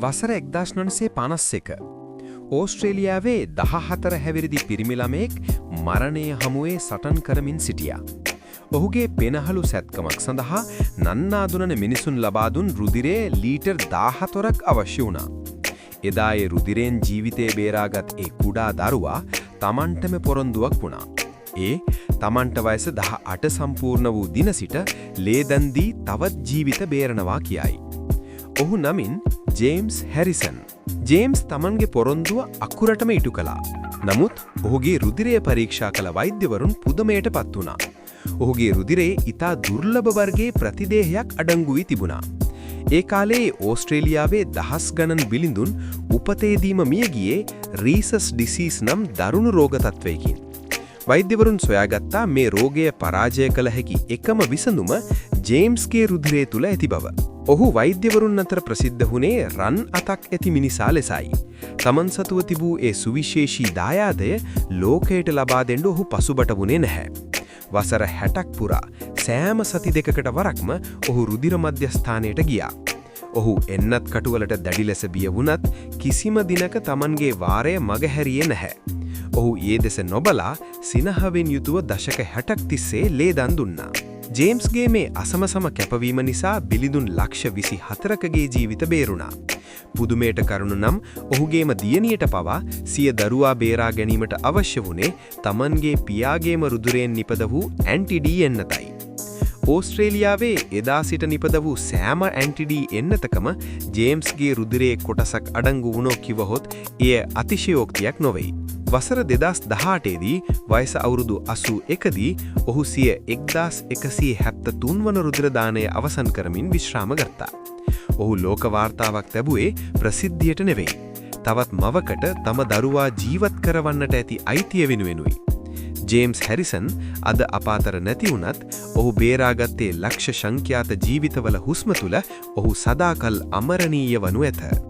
වසර 1951 ඕස්ට්‍රේලියාවේ 14 හැවිරිදි පිරිමි ළමයෙක් මරණය හමුවේ සටන් කරමින් සිටියා. ඔහුගේ පෙනහළු සැත්කමක් සඳහා නන්නාඳුනන මිනිසුන් ලබා දුන් රුධිරයේ ලීටර් 14ක් අවශ්‍ය වුණා. එදා ඒ රුධිරයෙන් ජීවිතේ බේරාගත් ඒ කුඩා දරුවා Tamanටම පොරොන්දුවක් වුණා. ඒ Tamanට වයස 18 සම්පූර්ණ වූ දින සිට ලේදන් දී තවත් ජීවිත බේරනවා කියයි. ඔහු නමින් ජේම්ස් හැරිසන්. ජේම්ස් Tamanගේ පොරොන්දුව අකුරටම ඉටු කළා. නමුත් ඔහුගේ රුධිරය පරීක්ෂා කළ වෛද්‍යවරුන් පුදුමයටපත් වුණා. ඔහුගේ රුධිරයේ ඉතා දුර්ලභ වර්ගයේ ප්‍රතිදේහයක් අඩංගු වී තිබුණා. ඒ කාලේ ඕස්ට්‍රේලියාවේ දහස් ගණන් බිලිඳුන් උපතේදීම මිය ගියේ රීසස් ඩිසීස් නම් දරුණු රෝග තත්වයකින්. වෛද්‍යවරුන් සොයාගත්තා මේ රෝගය පරාජය කළ හැකි එකම විසඳුම ජේම්ස්ගේ රුධිරය තුල ඇති බව. ඔහු වෛද්‍යවරුන් අතර ප්‍රසිද්ධ වුණේ රන් අතක් ඇති මිනිසා ලෙසයි. තමන් සතුව තිබූ ඒ සුවිශේෂී දායාදය ලෝකයට ලබා දෙන්න ඔහු පසුබට වුණේ නැහැ. වසර 60ක් පුරා සෑම සති දෙකකට වරක්ම ඔහු රුධිර මධ්‍යස්ථානයට ගියා. ඔහු එන්නත් කටුවලට දැඩි ලෙස බිය වුණත් කිසිම දිනක තමන්ගේ වාරය මගහැරියේ නැහැ. ඔහු ඒ දෙස නොබලා සිනහවෙන් යුතුව දශක 60ක් තිස්සේ ලේදන් දුන්නා. ජේම්ස්ගේ මේ අසමසම කැපවීම නිසා බිලිඳුන් ලක්ෂ 24කගේ ජීවිත බේරුණා. පුදුමයට කරුණු නම් ඔහුගේම දියණියට පවා සිය දරුවා බේරා ගැනීමට අවශ්‍ය වුණේ තමන්ගේ පියාගේම රුධිරයෙන් නිපද වූ ඇන්ටි-ඩී එන්නතයි. ඕස්ට්‍රේලියාවේ එදා සිට නිපද වූ සෑම ඇන්ටි-ඩී එන්නතකම ජේම්ස්ගේ රුධිරයේ කොටසක් අඩංගු වුණෝ කිවහොත් එය අතිශයෝක්තියක් නොවේ. වසර 2018 දී වයස අවුරුදු 81 දී ඔහු සිය 1173 වන රුධිර දානය අවසන් කරමින් විශ්‍රාම ගත්තා. ඔහු ලෝක වාර්තාවක් ලැබුවේ ප්‍රසිද්ධියට නෙවෙයි. තවත් මවකට තම දරුවා ජීවත් කරවන්නට ඇති අයිතිය වෙනුවෙනුයි. ජේම්ස් හැරිසන් අද අපාතර නැති වුණත් ඔහු බේරාගත්තේ ලක්ෂ සංඛ්‍යාත ජීවිතවල හුස්ම තුල ඔහු සදාකල් අමරණීය වනු ඇත.